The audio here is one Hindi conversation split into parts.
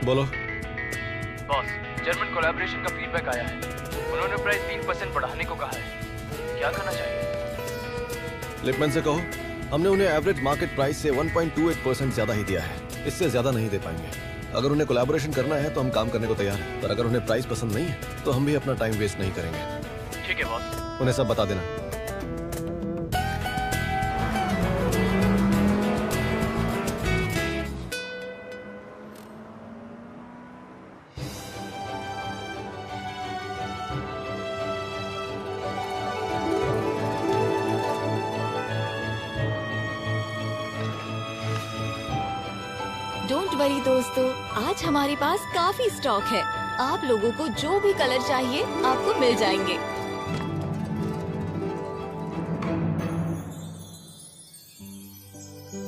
बोलो। बॉस, जर्मन कोलैबोरेशन का फीडबैक आया है। उन्होंने प्राइस 3% बढ़ाने को कहा है। क्या करना चाहिए? लिपमैन से कहो, हमने उन्हें एवरेज मार्केट प्राइस से 1.28% ज्यादा ही दिया है। इससे ज्यादा नहीं दे पाएंगे। अगर उन्हें कोलैबोरेशन करना है तो हम काम करने को तैयार हैं, पर अगर उन्हें प्राइस पसंद नहीं है तो हम भी अपना टाइम वेस्ट नहीं करेंगे। ठीक है बॉस। उन्हें सब बता देना। डोंट वरी दोस्तों, आज हमारे पास काफी स्टॉक है। आप लोगों को जो भी कलर चाहिए आपको मिल जाएंगे।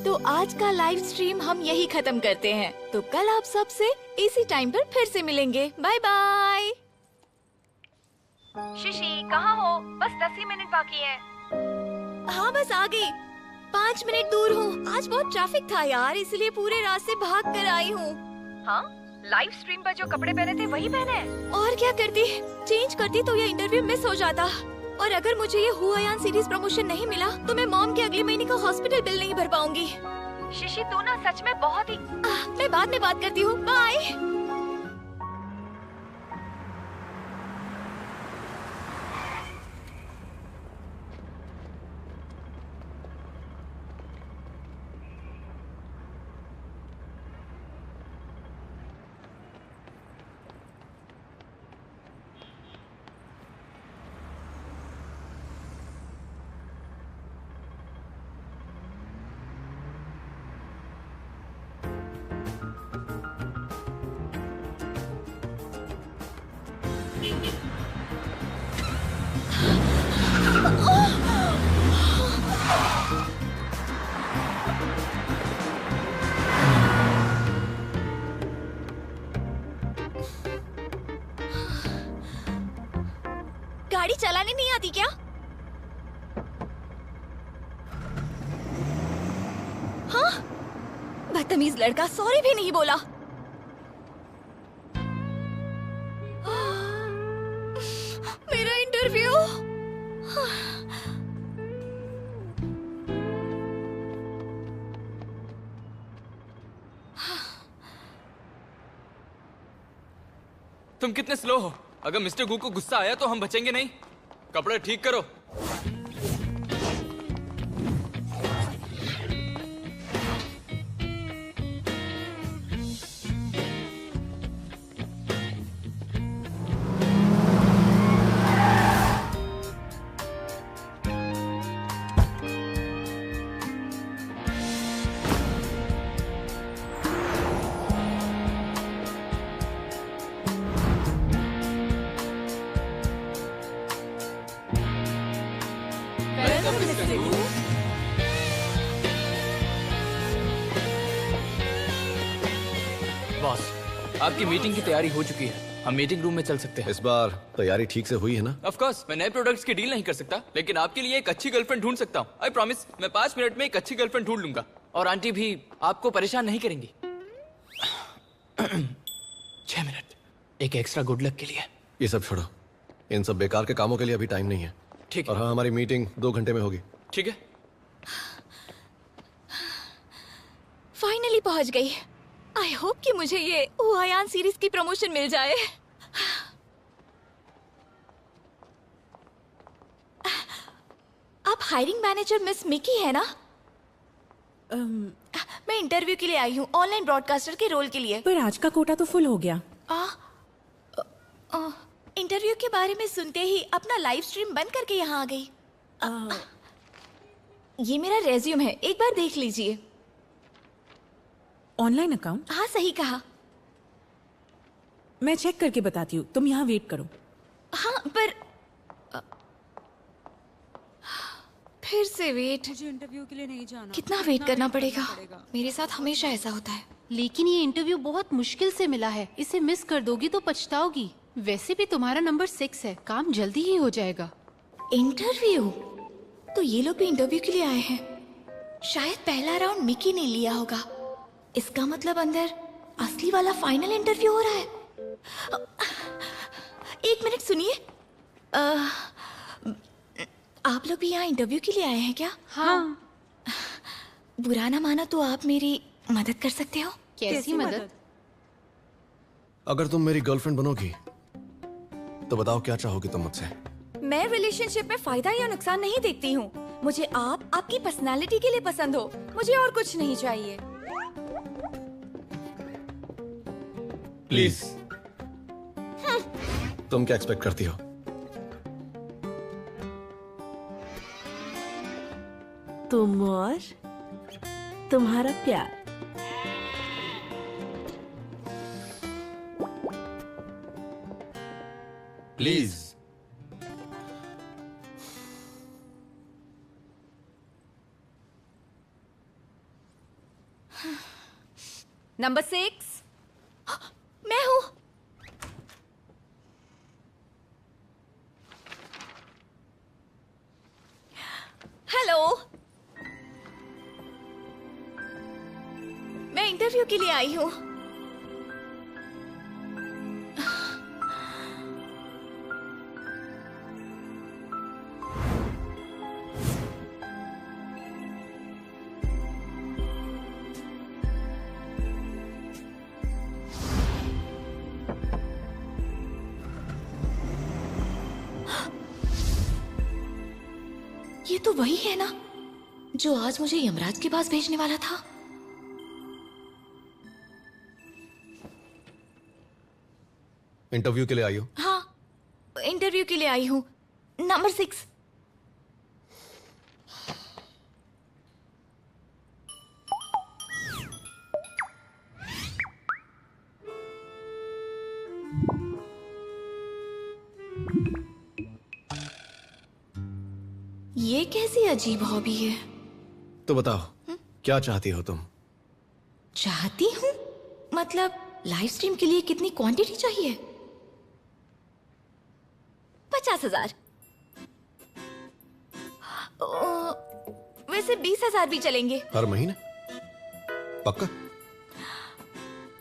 तो आज का लाइव स्ट्रीम हम यही खत्म करते हैं। तो कल आप सबसे इसी टाइम पर फिर से मिलेंगे। Bye bye. शिशी कहाँ हो? बस 10 ही मिनट बाकी है। हाँ बस आ गई। 5 मिनट दूर हूँ। आज बहुत ट्रैफिक था यार, इसलिए पूरे रास्ते भाग कर आई हूँ। हाँ, लाइव स्ट्रीम पर जो कपड़े पहने थे वही पहने हैं। और क्या करती, चेंज करती तो ये इंटरव्यू मिस हो जाता। और अगर मुझे ये हुआयान सीरीज प्रमोशन नहीं मिला तो मैं मॉम के अगले महीने का हॉस्पिटल बिल नहीं भर पाऊंगी। शिशी तू ना सच में बहुत ही। मैं बाद में बात करती हूँ। बाय। गाड़ी चलाने नहीं आती क्या? हाँ, बदतमीज लड़का सॉरी भी नहीं बोला। मेरा इंटरव्यू। तुम कितने स्लो हो। अगर मिस्टर गू को गुस्सा आया तो हम बचेंगे नहीं। कपड़े ठीक करो। बॉस, आपकी मीटिंग की तैयारी हो चुकी है। हम मीटिंग रूम में चल सकते हैं। इस बार तैयारी ठीक से हुई है ना? ऑफ कोर्स, मैं नए प्रोडक्ट्स की डील नहीं कर सकता, लेकिन आपके लिए एक अच्छी गर्लफ्रेंड ढूंढ सकता हूँ। आई प्रॉमिस, मैं 5 मिनट में एक अच्छी गर्लफ्रेंड ढूंढ लूंगा। और आंटी भी आपको परेशान नहीं करेंगी। 6 मिनट, एक एक्स्ट्रा गुड लक के लिए। ये सब छोड़ो, इन सब बेकार के कामों के लिए अभी टाइम नहीं है। ठीक है। और हाँ, हमारी मीटिंग 2 घंटे में होगी। ठीक है। फाइनली पहुंच गई। आई होप कि मुझे ये हुआयान सीरीज की प्रमोशन मिल जाए। आप हायरिंग मैनेजर मिस मिकी है ना? मैं इंटरव्यू के लिए आई हूँ, ऑनलाइन ब्रॉडकास्टर के रोल के लिए। पर आज का कोटा तो फुल हो गया। इंटरव्यू के बारे में सुनते ही अपना लाइव स्ट्रीम बंद करके यहाँ आ गई। ये मेरा रेज्यूम है, एक बार देख लीजिए। Online account? हाँ सही कहा। मैं चेक करके बताती हूँ, तुम यहाँ वेट करो। हाँ पर फिर से वेट। मुझे इंटरव्यू के लिए नहीं जाना। कितना वेट करना पड़ेगा? मेरे साथ हमेशा ऐसा होता है। लेकिन ये इंटरव्यू बहुत मुश्किल से मिला है, इसे मिस कर दोगी तो पछताओगी। वैसे भी तुम्हारा नंबर 6 है, काम जल्दी ही हो जाएगा। इंटरव्यू? तो ये लोग भी इंटरव्यू के लिए आए हैं। शायद पहला राउंड मिकी ने लिया होगा। इसका मतलब अंदर असली वाला फाइनल इंटरव्यू हो रहा है। एक मिनट सुनिए, आप लोग भी यहाँ इंटरव्यू के लिए आए हैं क्या? हाँ। बुरा ना मानो तो आप मेरी मदद कर सकते हो? कैसी मदद? अगर तुम मेरी गर्लफ्रेंड बनोगी तो बताओ क्या चाहोगी तुम मुझसे? मैं रिलेशनशिप में फायदा या नुकसान नहीं देखती हूँ। मुझे आप आपकी पर्सनालिटी के लिए पसंद हो, मुझे और कुछ नहीं चाहिए। प्लीज। तुम क्या एक्सपेक्ट करती हो? तुम और तुम्हारा प्यार। प्लीज। नंबर 6 मैं हूँ। हेलो, मैं इंटरव्यू के लिए आई हूँ। ये तो वही है ना जो आज मुझे यमराज के पास भेजने वाला था। इंटरव्यू के लिए आई हो? हाँ, इंटरव्यू के लिए आई हूँ। नंबर 6। ये कैसी अजीब हॉबी है? तो बताओ क्या चाहती हो तुम? चाहती हूँ मतलब लाइव स्ट्रीम के लिए कितनी क्वांटिटी चाहिए? 50,000। वैसे 20,000 भी चलेंगे। हर महीने? पक्का?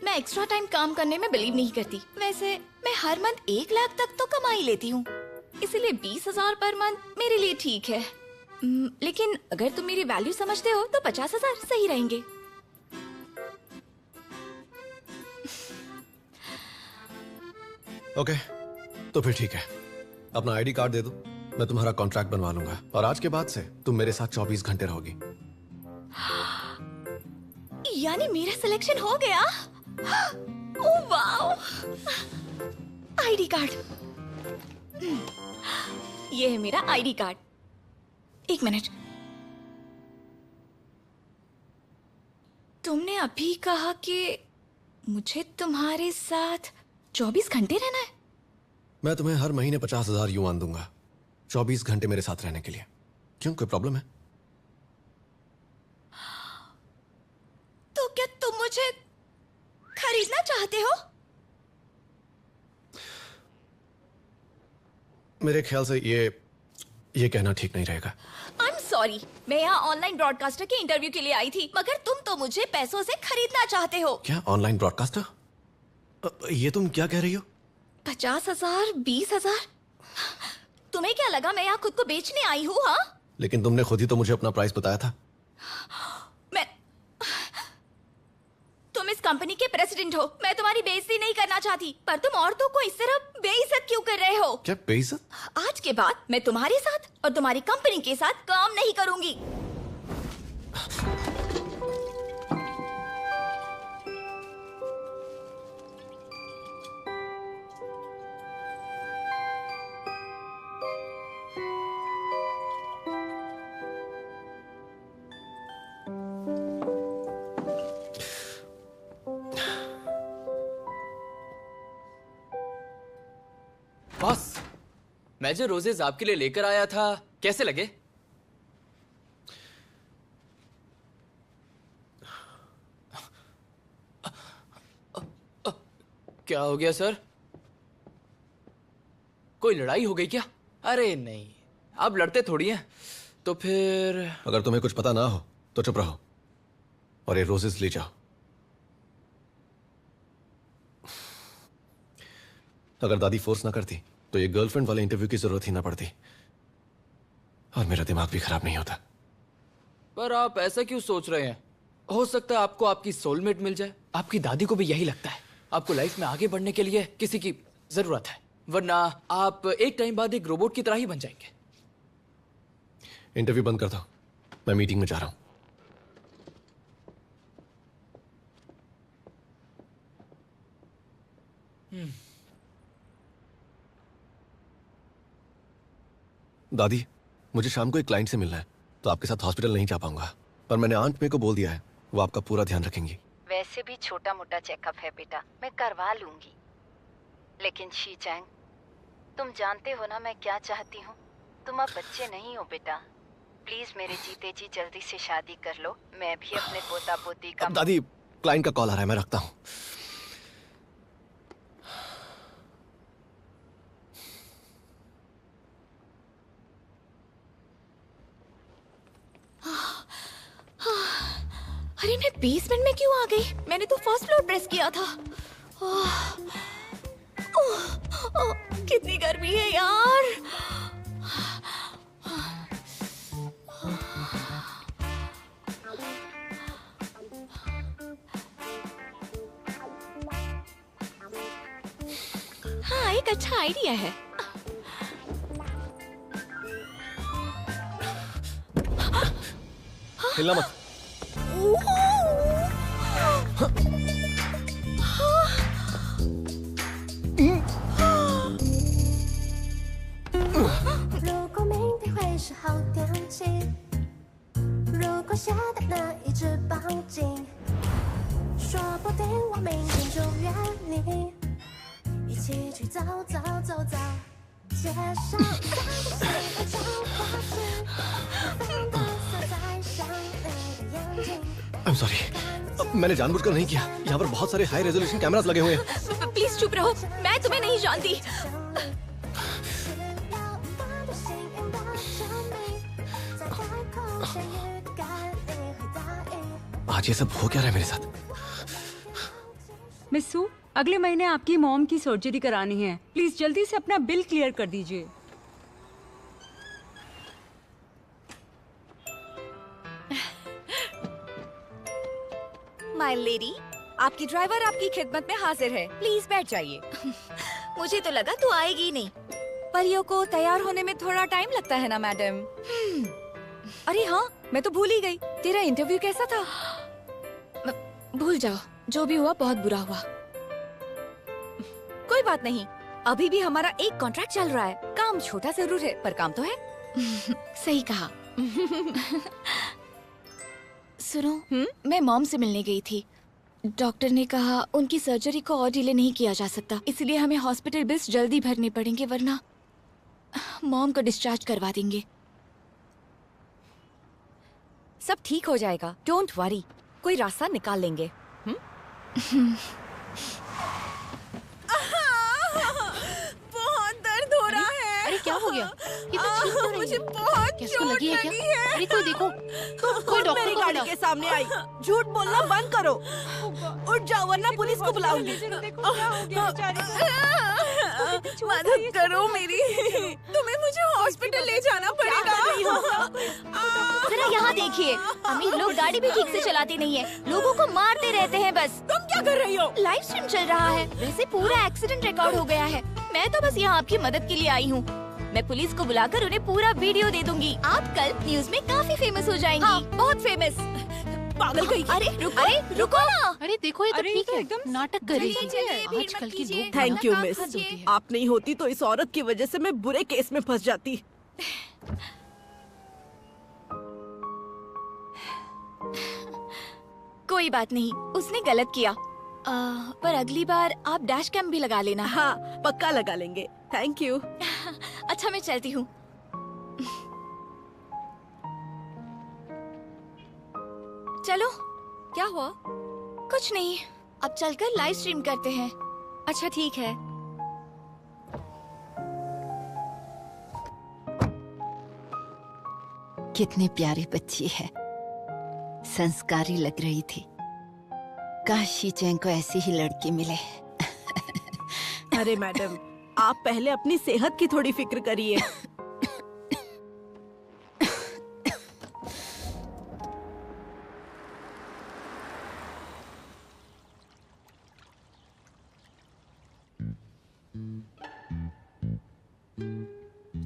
मैं एक्स्ट्रा टाइम काम करने में बिलीव नहीं करती। वैसे मैं हर मंथ 1 लाख तक तो कमा ही लेती हूँ, इसलिए 20,000 पर मंथ मेरे लिए ठीक है। लेकिन अगर तुम मेरी वैल्यू समझते हो तो 50,000 सही रहेंगे। ओके, तो फिर ठीक है। अपना आईडी कार्ड दे दो, मैं तुम्हारा कॉन्ट्रैक्ट बनवा लूंगा और आज के बाद से तुम मेरे साथ 24 घंटे रहोगी। यानी मेरा सिलेक्शन हो गया? Oh wow! आईडी कार्ड, ये है मेरा आईडी कार्ड। एक मिनट, तुमने अभी कहा कि मुझे तुम्हारे साथ 24 घंटे रहना है? मैं तुम्हें हर महीने 50,000 युआन दूंगा 24 घंटे मेरे साथ रहने के लिए। क्यों, कोई प्रॉब्लम है? तो क्या तुम मुझे खरीदना चाहते हो? मेरे ख्याल से ये कहना ठीक नहीं रहेगा। I'm sorry, मैं यहाँ ऑनलाइन ब्रॉडकास्टर के इंटरव्यू के लिए आई थी, मगर तुम तो मुझे पैसों से खरीदना चाहते हो। क्या ऑनलाइन ब्रॉडकास्टर? ये तुम क्या कह रही हो? 50,000, 20,000? तुम्हें क्या लगा मैं यहाँ खुद को बेचने आई हूँ? हाँ, लेकिन तुमने खुद ही तो मुझे अपना प्राइस बताया था। तुम इस कंपनी के प्रेसिडेंट हो, मैं तुम्हारी बेइज्जती नहीं करना चाहती, पर तुम औरतों को इस तरह बेइज्जत क्यों कर रहे हो? क्या बेइज्जत? आज के बाद मैं तुम्हारे साथ और तुम्हारी कंपनी के साथ काम नहीं करूंगी। बॉस, मैं जो रोजेज आपके लिए लेकर आया था, कैसे लगे? क्या हो गया सर? कोई लड़ाई हो गई क्या? अरे नहीं, आप लड़ते थोड़ी हैं। तो फिर अगर तुम्हें कुछ पता ना हो तो चुप रहो और ये रोजेस ले जाओ। अगर दादी फोर्स ना करती तो ये गर्लफ्रेंड वाले इंटरव्यू की जरूरत ही ना पड़ती और मेरा दिमाग भी खराब नहीं होता। पर आप ऐसा क्यों सोच रहे हैं? हो सकता है आपको आपकी सोलमेट मिल जाए। आपकी दादी को भी यही लगता है। आपको लाइफ में आगे बढ़ने के लिए किसी की जरूरत है, वरना आप एक टाइम बाद एक रोबोट की तरह ही बन जाएंगे। इंटरव्यू बंद कर दो, मैं मीटिंग में जा रहा हूं। दादी, मुझे शाम को एक क्लाइंट से मिलना है, तो आपके साथ हॉस्पिटल नहीं जा पाऊंगा, पर मैंने आंट में को बोल दिया है, वो आपका पूरा ध्यान रखेंगी। वैसे भी छोटा मोटा चेकअप है बेटा, मैं करवा लूंगी। लेकिन शी चैंग, तुम जानते हो ना मैं क्या चाहती हूँ। तुम अब बच्चे नहीं हो बेटा। प्लीज मेरे जीते जी जल्दी से शादी कर लो। मैं भी अपने पोता पोती का। दादी, क्लाइंट का कॉल आ रहा है, मैं रखता हूँ। अरे मैं बेसमेंट में क्यों आ गई? मैंने तो फर्स्ट फ्लोर प्रेस किया था। कितनी गर्मी है यार। हाँ, एक अच्छा आइडिया है। हिलना मत। I'm sorry, मैंने जानबूझकर नहीं किया। यहाँ पर बहुत सारे हाई रेजोल्यूशन कैमरास लगे हुए हैं। प्लीज चुप रहो, मैं तुम्हें नहीं जानती। आज ये सब हो क्या रहा है मेरे साथ? मिस सू, अगले महीने आपकी मॉम की सर्जरी करानी है। प्लीज जल्दी से अपना बिल क्लियर कर दीजिए। माय लेडी, आपकी ड्राइवर आपकी खिदमत में हाजिर है। प्लीज बैठ जाइए। मुझे तो लगा तू आएगी नहीं। परियों को तैयार होने में थोड़ा टाइम लगता है ना मैडम। अरे हाँ, मैं तो भूल ही गई। तेरा इंटरव्यू कैसा था? भूल जाओ, जो भी हुआ बहुत बुरा हुआ। कोई बात नहीं, अभी भी हमारा एक कॉन्ट्रैक्ट चल रहा है। काम छोटा जरूर है, पर काम तो है। सही कहा। सुनो, मैं मॉम से मिलने गई थी। डॉक्टर ने कहा उनकी सर्जरी को और डिले नहीं किया जा सकता, इसलिए हमें हॉस्पिटल बिल्स जल्दी भरने पड़ेंगे, वरना मॉम को डिस्चार्ज करवा देंगे। सब ठीक हो जाएगा, डोंट वरी, कोई रास्ता निकाल लेंगे। बहुत दर्द हो रहा है। अरे क्या हो गया? ये तो चीख तो रही मुझे है। बहुत किसको चोट लगी है क्या? लगी है। अरे कोई देखो, कोई डॉक्टर मेरी को गाड़ी बुलाओ। के सामने आई। झूठ बोलना बंद करो। उठ जाओ वरना पुलिस को बुलाऊंगी। मदद करो मेरी। तुम्हें मुझे हॉस्पिटल ले जाना पड़ेगा। जरा यहाँ देखिए, अमीर लोग गाड़ी भी ठीक से चलाते नहीं है, लोगों को मारते रहते हैं बस। तुम क्या कर रही हो? लाइव स्ट्रीम चल रहा है, वैसे पूरा एक्सीडेंट रिकॉर्ड हो गया है। मैं तो बस यहाँ आपकी मदद के लिए आई हूँ। मैं पुलिस को बुलाकर उन्हें पूरा वीडियो दे दूंगी। आप कल न्यूज में काफी फेमस हो जाएंगी। हाँ, बहुत फेमस। पागल कहीं। अरे रुको ना। अरे देखो, ये तो अरे, ठीक है, एकदम नाटक कर रही जल्दी, थी। जल्दी, भीड़ आजकल मत के कीजिए। लोग थैंक यू काम मिस। फंस होती है। आप नहीं होती तो इस औरत की वजह से मैं बुरे केस में फंस जाती। कोई बात नहीं, उसने गलत किया। पर अगली बार आप डैश कैम भी लगा लेना। हाँ, पक्का लगा लेंगे। Thank you. अच्छा, मैं चलती हूँ। चलो। क्या हुआ? कुछ नहीं, अब चलकर लाइव स्ट्रीम करते हैं। अच्छा ठीक है। कितनी प्यारी बच्ची है, संस्कारी लग रही थी। काश शी चैंग को ऐसी ही लड़की मिले। अरे मैडम, आप पहले अपनी सेहत की थोड़ी फिक्र करिए।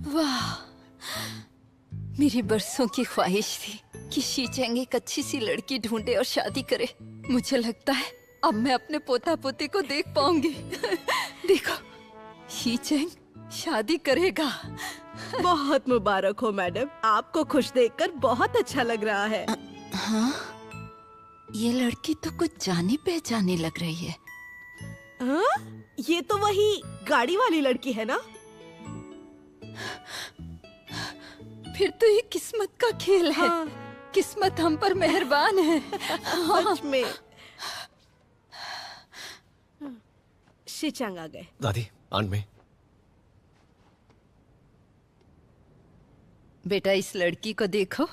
वाह, मेरी बरसों की ख्वाहिश थी कि शीचेंग एक अच्छी सी लड़की ढूंढे और शादी करे। मुझे लगता है अब मैं अपने पोता पोती को देख पाऊंगी। देखो, शीचेंग शादी करेगा। बहुत मुबारक हो मैडम, आपको खुश देखकर बहुत अच्छा लग रहा है। हाँ, ये लड़की तो कुछ जानी पहचानी लग रही है। हाँ? ये तो वही गाड़ी वाली लड़की है ना? फिर तो ये किस्मत का खेल है। हाँ। किस्मत हम पर मेहरबान है। सच में। शीचेंग आ गए। दादी, आंट में। बेटा, इस लड़की को देखो।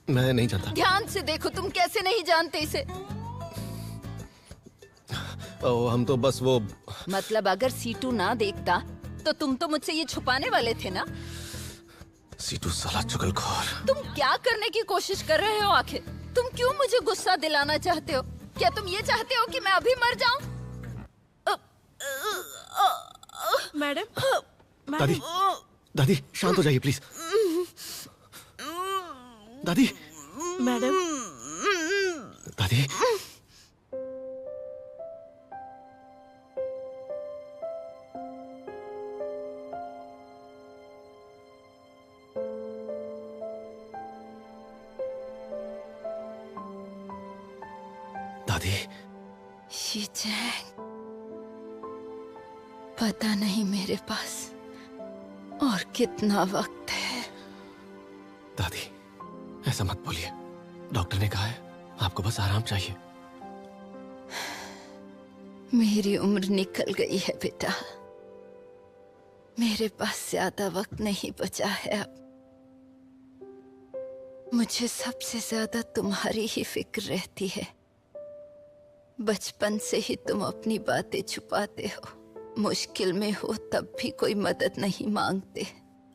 मैं नहीं जानता। ध्यान से देखो, तुम कैसे नहीं जानते इसे? हम तो बस वो। मतलब अगर सीटू ना देखता तो तुम तो मुझसे ये छुपाने वाले थे ना? सीटू साला चुगलखोर। तुम क्या करने की कोशिश कर रहे हो आखिर? तुम क्यों मुझे गुस्सा दिलाना चाहते हो? क्या तुम ये चाहते हो कि मैं अभी मर जाऊं? मैडम, दादी, दादी शांत हो जाइए प्लीज। दादी, मैडम, दादी, दादी। शीचेंग, पता नहीं मेरे पास और कितना वक्त है। दादी, ऐसा मत बोलिए। डॉक्टर ने कहा है आपको बस आराम चाहिए। मेरी उम्र निकल गई है बेटा। मेरे पास ज्यादा वक्त नहीं बचा है अब। मुझे सबसे ज्यादा तुम्हारी ही फिक्र रहती है। बचपन से ही तुम अपनी बातें छुपाते हो। मुश्किल में हो तब भी कोई मदद नहीं मांगते।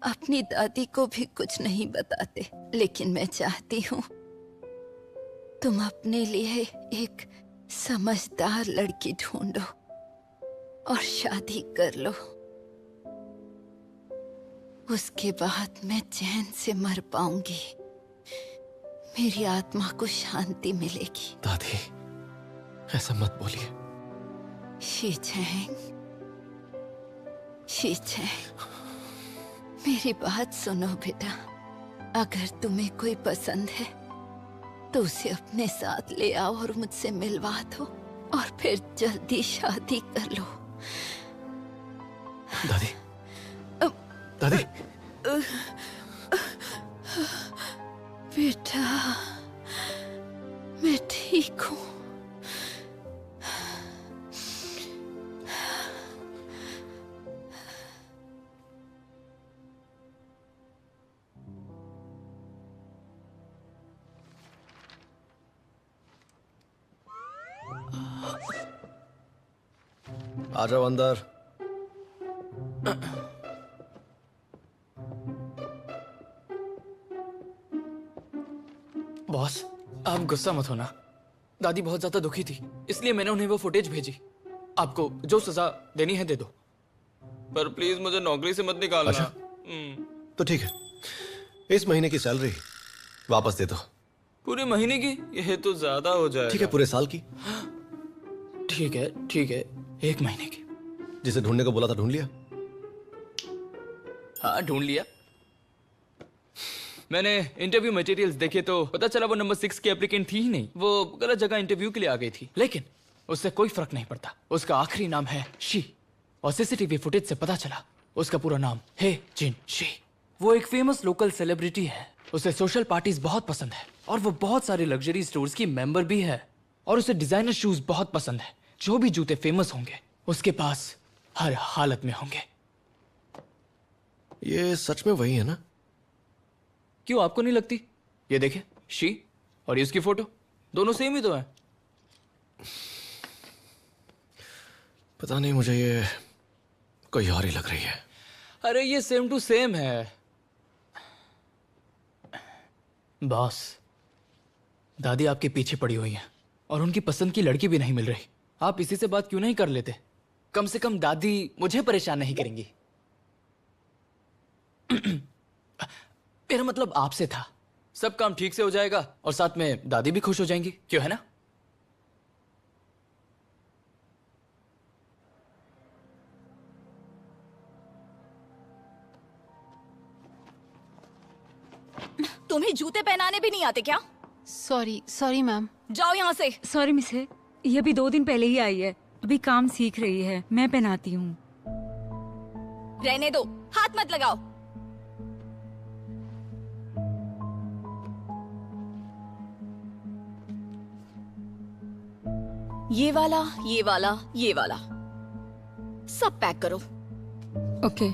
अपनी दादी को भी कुछ नहीं बताते। लेकिन मैं चाहती हूँ तुम अपने लिए एक समझदार लड़की ढूंढो और शादी कर लो। उसके बाद मैं चैन से मर पाऊंगी। मेरी आत्मा को शांति मिलेगी। दादी, ऐसा मत बोलिए। शीचेंग, शीचेंग, मेरी बात सुनो बेटा। अगर तुम्हें कोई पसंद है तो उसे अपने साथ ले आओ और मुझसे मिलवा दो और फिर जल्दी शादी कर लो। दादी, दादी, बेटा, मैं ठीक हूँ। आ जाओ अंदर। बॉस, आप गुस्सा मत होना। दादी बहुत ज्यादा दुखी थी, इसलिए मैंने उन्हें वो फुटेज भेजी। आपको जो सजा देनी है दे दो, पर प्लीज मुझे नौकरी से मत निकालना। अच्छा, तो ठीक है, इस महीने की सैलरी वापस दे दो। पूरे महीने की? यह तो ज्यादा हो जाएगा। ठीक है, पूरे साल की। ठीक है, ठीक है, 1 महीने की। जिसे ढूंढने को बोला था ढूंढ लिया? हाँ, ढूंढ लिया। मैंने इंटरव्यू मटेरियल्स देखे तो पता चला वो नंबर 6 की एप्लीकेंट थी ही नहीं। वो गलत जगह इंटरव्यू के लिए आ गई थी। लेकिन उससे कोई फर्क नहीं पड़ता। उसका आखिरी नाम है शी और सीसीटीवी फुटेज से पता चला उसका पूरा नाम है जिन शी। वो एक फेमस लोकल सेलिब्रिटी है। उसे सोशल पार्टीज बहुत पसंद है और वो बहुत सारे लग्जरी स्टोर्स की मेंबर भी है। और उसे डिजाइनर शूज बहुत पसंद है। जो भी जूते फेमस होंगे उसके पास हर हालत में होंगे। ये सच में वही है ना? क्यों, आपको नहीं लगती? ये देखे, शी और ये उसकी फोटो, दोनों सेम ही तो हैं। पता नहीं, मुझे ये कोई और ही लग रही है। अरे ये सेम टू सेम है। बॉस, दादी आपके पीछे पड़ी हुई हैं और उनकी पसंद की लड़की भी नहीं मिल रही। आप इसी से बात क्यों नहीं कर लेते? कम से कम दादी मुझे परेशान नहीं करेंगी। मेरा मतलब आपसे था। सब काम ठीक से हो जाएगा और साथ में दादी भी खुश हो जाएंगी, क्यों, है ना? तुम्हें जूते पहनाने भी नहीं आते क्या? Sorry ma'am. जाओ यहाँ से। सॉरी मिस है, ये अभी 2 दिन पहले ही आई है, अभी काम सीख रही है, मैं पहनाती हूँ। रहने दो, हाथ मत लगाओ। ये वाला, ये वाला, ये वाला, सब पैक करो। ओके।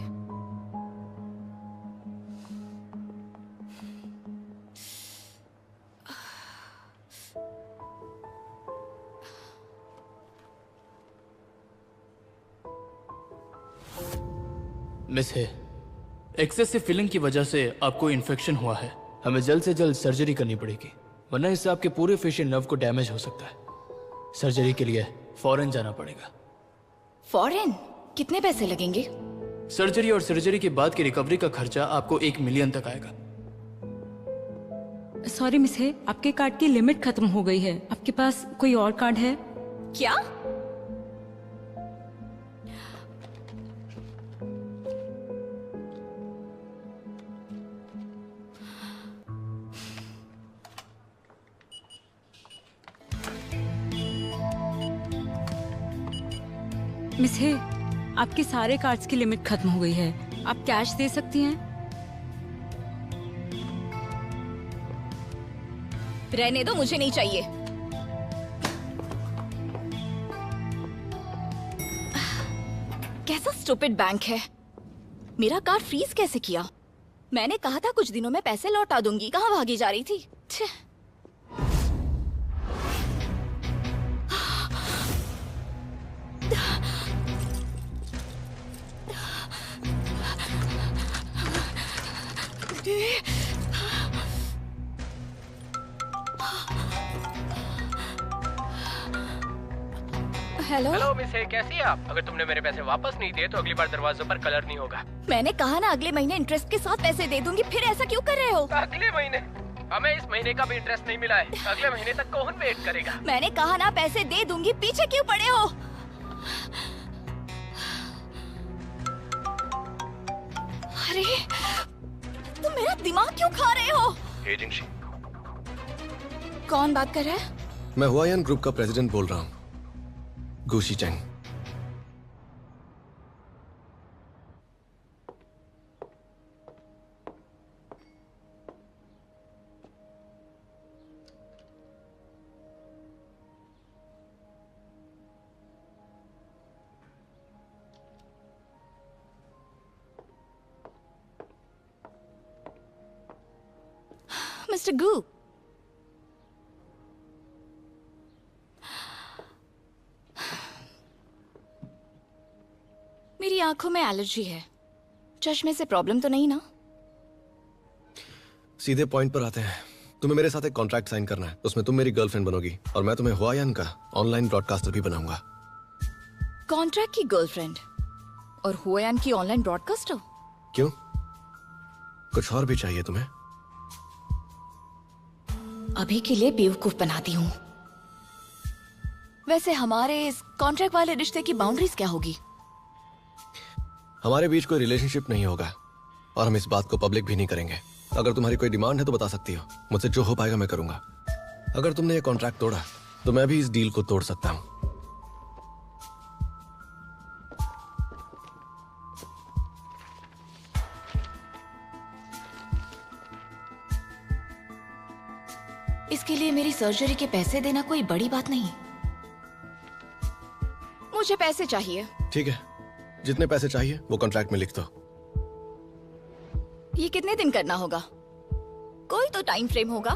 मिस है, एक्सेसिव फीलिंग की वजह से आपको इन्फेक्शन हुआ है। हमें जल्द से जल्द सर्जरी करनी पड़ेगी, वरना इससे आपके पूरे फेशियल नर्व को डैमेज हो सकता है। सर्जरी के लिए फॉरेन जाना पड़ेगा। फॉरेन? कितने पैसे लगेंगे? सर्जरी और सर्जरी के बाद की रिकवरी का खर्चा आपको 1 मिलियन तक आएगा। सॉरी मिस है, आपके कार्ड की लिमिट खत्म हो गई है। आपके पास कोई और कार्ड है? क्या? मिस है, आपके सारे कार्ड्स की लिमिट खत्म हो गई है। आप कैश दे सकती हैं? रहने दो, मुझे नहीं चाहिए। कैसा स्टूपिड बैंक है। मेरा कार्ड फ्रीज कैसे किया? मैंने कहा था कुछ दिनों में पैसे लौटा दूंगी, कहाँ भागी जा रही थी? छे। हेलो हेलो मिस है, कैसी है आप? अगर तुमने मेरे पैसे वापस नहीं दिए तो अगली बार दरवाजों पर कलर नहीं होगा। मैंने कहा ना अगले महीने इंटरेस्ट के साथ पैसे दे दूंगी, फिर ऐसा क्यों कर रहे हो? अगले महीने? हमें इस महीने का भी इंटरेस्ट नहीं मिला है, अगले महीने तक कौन वेट करेगा? मैंने कहा ना पैसे दे दूंगी, पीछे क्यों पड़े हो? अरे तुम मेरा दिमाग क्यों खा रहे हो? कौन बात कर रहा है? मैं हुआयन ग्रुप का प्रेसिडेंट बोल रहा हूँ, गुशी चैंग। मिस्टर गू, मेरी आंखों में एलर्जी है। चश्मे से प्रॉब्लम तो नहीं ना? सीधे पॉइंट पर आते हैं। तुम्हें मेरे साथ एक कॉन्ट्रैक्ट साइन करना है, उसमें तुम मेरी गर्लफ्रेंड बनोगी और मैं तुम्हें हुआयन का ऑनलाइन ब्रॉडकास्टर भी बनाऊंगा। कॉन्ट्रैक्ट की गर्लफ्रेंड और हुआयन की ऑनलाइन ब्रॉडकास्टर? क्यों, कुछ और भी चाहिए तुम्हें? अभी के लिए बेवकूफ बनाती हूँ। वैसे हमारे इस कॉन्ट्रैक्ट वाले रिश्ते की बाउंड्रीज क्या होगी? हमारे बीच कोई रिलेशनशिप नहीं होगा और हम इस बात को पब्लिक भी नहीं करेंगे। अगर तुम्हारी कोई डिमांड है तो बता सकती हो, मुझसे जो हो पाएगा मैं करूंगा। अगर तुमने ये कॉन्ट्रैक्ट तोड़ा तो मैं भी इस डील को तोड़ सकता हूं। इसके लिए मेरी सर्जरी के पैसे देना कोई बड़ी बात नहीं। मुझे पैसे चाहिए। ठीक है, जितने पैसे चाहिए वो कॉन्ट्रैक्ट में लिख दो। ये कितने दिन करना होगा? कोई तो टाइम फ्रेम होगा।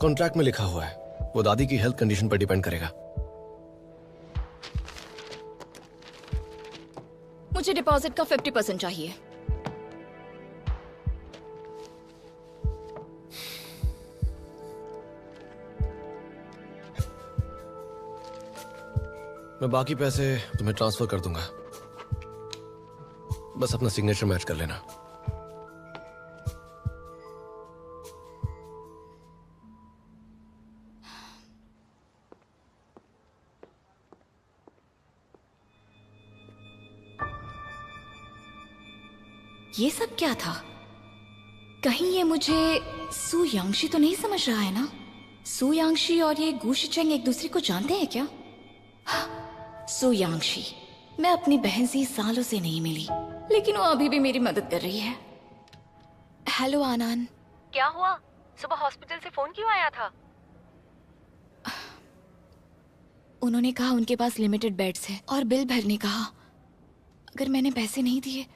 कॉन्ट्रैक्ट में लिखा हुआ है, वो दादी की हेल्थ कंडीशन पर डिपेंड करेगा। मुझे डिपॉजिट का 50% चाहिए। मैं बाकी पैसे तुम्हें ट्रांसफर कर दूंगा, बस अपना सिग्नेचर मैच कर लेना। ये सब क्या था? कहीं ये मुझे सु यांगशी तो नहीं समझ रहा है ना? सु यांगशी और ये गु शिचेंग एक दूसरे को जानते हैं क्या? सु यांगशी, मैं अपनी बहन से सालों से नहीं मिली, लेकिन वो अभी भी मेरी मदद कर रही है। हेलो आनन। क्या हुआ? सुबह हॉस्पिटल से फोन क्यों आया था? उन्होंने कहा उनके पास लिमिटेड बेड्स हैं और बिल भरने कहा। अगर मैंने पैसे नहीं दिए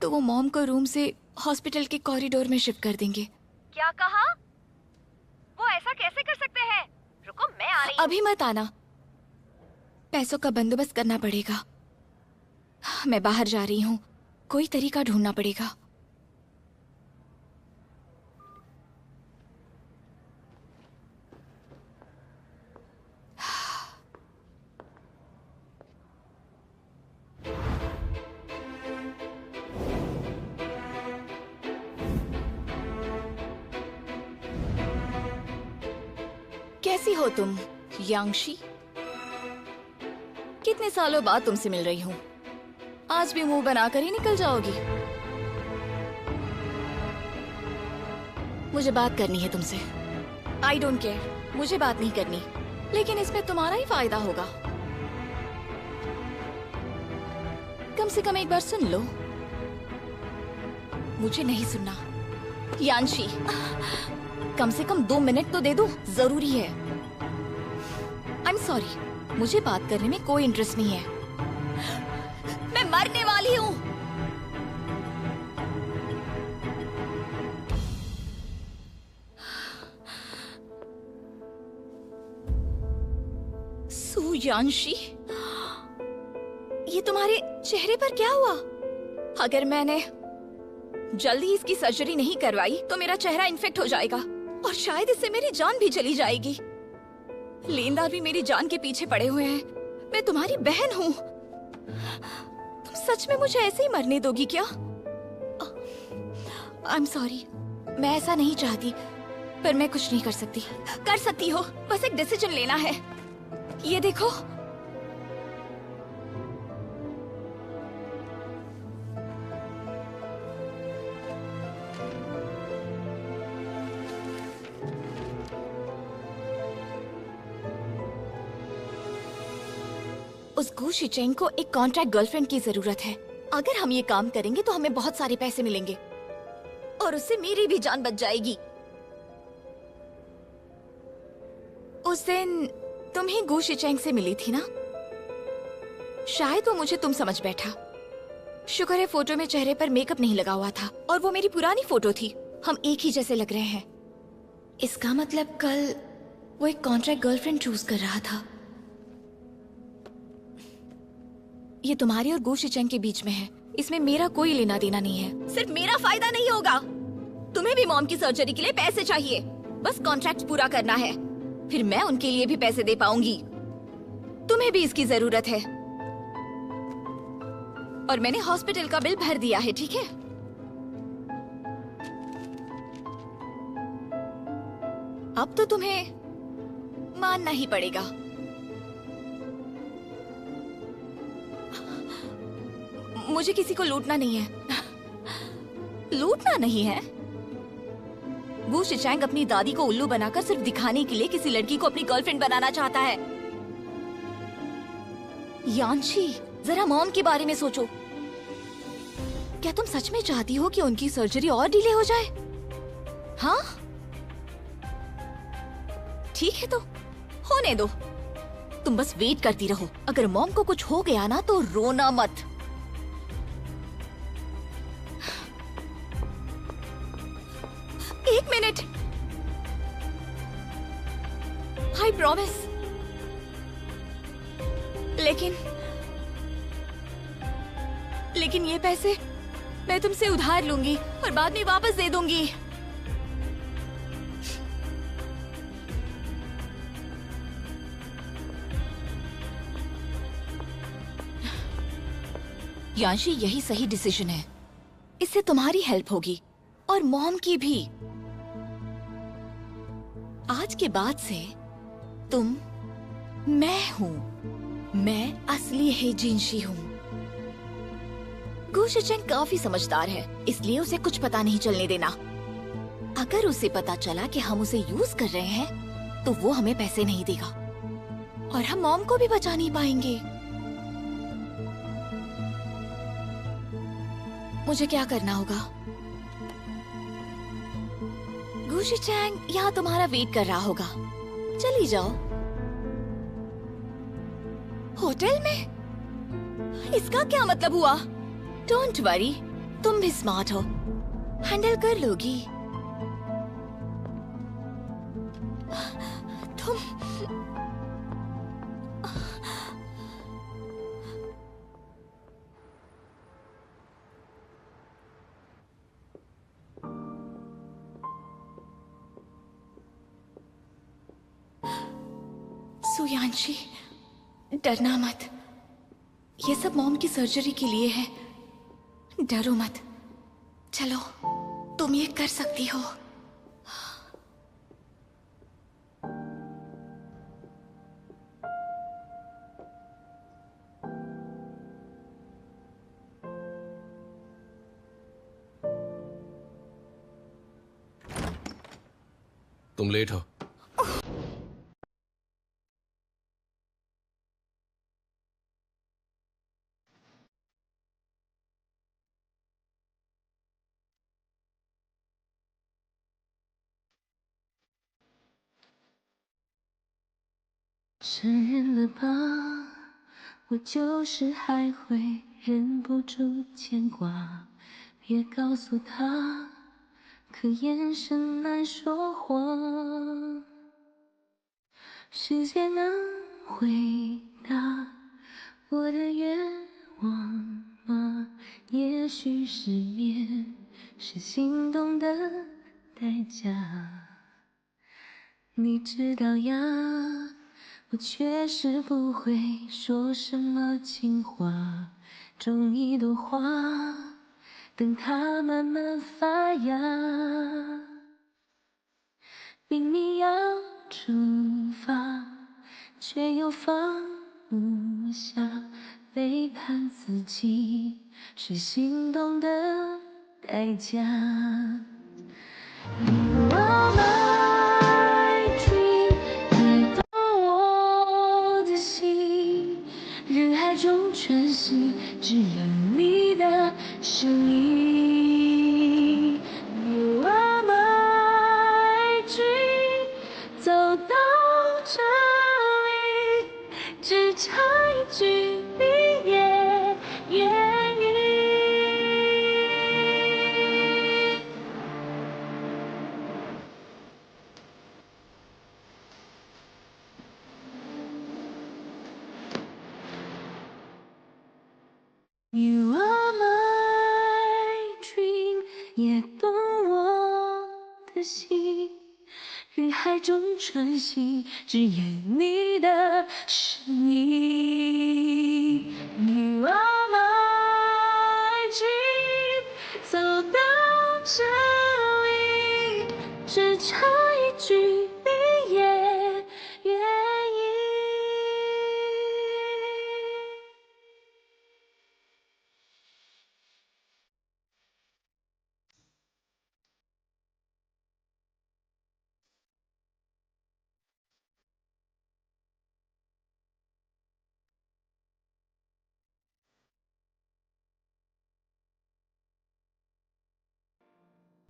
तो वो मॉम को रूम से हॉस्पिटल के कॉरिडोर में शिफ्ट कर देंगे। क्या कहा? वो ऐसा कैसे कर सकते हैं? रुको, मैं आ रही हूँ। अभी मत आना, पैसों का बंदोबस्त करना पड़ेगा। मैं बाहर जा रही हूँ, कोई तरीका ढूंढना पड़ेगा। कैसी हो तुम यांगशी? कितने सालों बाद तुमसे मिल रही हूँ। आज भी मुंह बनाकर ही निकल जाओगी? मुझे बात करनी है तुमसे। आई डोंट केयर, मुझे बात नहीं करनी, लेकिन इसमें तुम्हारा ही फायदा होगा। कम से कम एक बार सुन लो। मुझे नहीं सुनना यांशी, कम से कम 2 मिनट तो दे दो, जरूरी है। आई एम सॉरी, मुझे बात करने में कोई इंटरेस्ट नहीं है। मैं मरने वाली हूँ। सु यांशी, ये तुम्हारे चेहरे पर क्या हुआ? अगर मैंने जल्दी इसकी सर्जरी नहीं करवाई तो मेरा चेहरा इन्फेक्ट हो जाएगा और शायद इससे मेरी जान भी चली जाएगी। लेनदार भी मेरी जान के पीछे पड़े हुए हैं। मैं तुम्हारी बहन हूँ। तुम सच में मुझे ऐसे ही मरने दोगी क्या? आई एम सॉरी, मैं ऐसा नहीं चाहती, पर मैं कुछ नहीं कर सकती। कर सकती हो, बस एक डिसीजन लेना है। ये देखो, उस गु शिचेंग को एक कॉन्ट्रैक्ट गर्लफ्रेंड की जरूरत है। अगर हम ये काम करेंगे तो हमें बहुत सारे पैसे मिलेंगे और उससे मेरी भी जान बच जाएगी। उस दिन तुम ही गु शिचेंग से मिली थी ना? शायद वो मुझे तुम समझ बैठा। शुक्र है फोटो में चेहरे पर मेकअप नहीं लगा हुआ था और वो मेरी पुरानी फोटो थी। हम एक ही जैसे लग रहे हैं। इसका मतलब कल वो एक कॉन्ट्रैक्ट गर्लफ्रेंड चूज कर रहा था। ये तुम्हारी और गु शिचेंग के बीच में है, इसमें मेरा कोई लेना देना नहीं है। सिर्फ मेरा फायदा नहीं होगा। तुम्हें भी मॉम की सर्जरी के लिए पैसे चाहिए, बस कॉन्ट्रैक्ट पूरा करना है, फिर मैं उनके लिए भी पैसे दे पाऊंगी। तुम्हें भी इसकी जरूरत है और मैंने हॉस्पिटल का बिल भर दिया है, ठीक है? अब तो तुम्हें मानना ही पड़ेगा। मुझे किसी को लूटना नहीं है। लूटना नहीं है? गु शिचेंग अपनी दादी को उल्लू बनाकर सिर्फ दिखाने के लिए किसी लड़की को अपनी गर्लफ्रेंड बनाना चाहता है। यांशी, जरा मॉम के बारे में सोचो। क्या तुम सच में चाहती हो कि उनकी सर्जरी और डिले हो जाए? हाँ? ठीक है तो होने दो। तुम बस वेट करती रहो। अगर मॉम को कुछ हो गया ना तो रोना मत। I promise. लेकिन ये पैसे मैं तुमसे उधार लूंगी और बाद में वापस दे दूंगी। यांशी, यही सही डिसीजन है। इससे तुम्हारी हेल्प होगी और मॉम की भी। आज के बाद से तुम मैं हूँ। मैं असली हेजिंशी हूँ। गु शिचेंग काफी समझदार है, इसलिए उसे कुछ पता नहीं चलने देना। अगर उसे पता चला कि हम उसे यूज कर रहे हैं, तो वो हमें पैसे नहीं देगा और हम मॉम को भी बचा नहीं पाएंगे। मुझे क्या करना होगा? गु शिचेंग यहाँ तुम्हारा वेट कर रहा होगा। चली जाओ। होटल में? इसका क्या मतलब हुआ? डोंट वरी, तुम भी स्मार्ट हो, हैंडल कर लोगी। तुम सुयांशी, डरना मत। ये सब मॉम की सर्जरी के लिए है। डरो मत। चलो, तुम ये कर सकती हो। तुम late हो।承认了吧，我就是还会忍不住牵挂。别告诉他，可眼神难说谎。时间能回答我的愿望吗？也许失眠是心动的代价。你知道呀，我确实不会说什么情话，种一朵花，等它慢慢发芽。明明要出发，却又放不下，背叛自己是心动的代价。我们人海中喘息，只有你的声音。You are my dream， 走到这里，只差一句你也愿意。You are my dream， 也懂我的心，人海中喘息，只有你的声音。You are my dream， 走到这里，只差一句。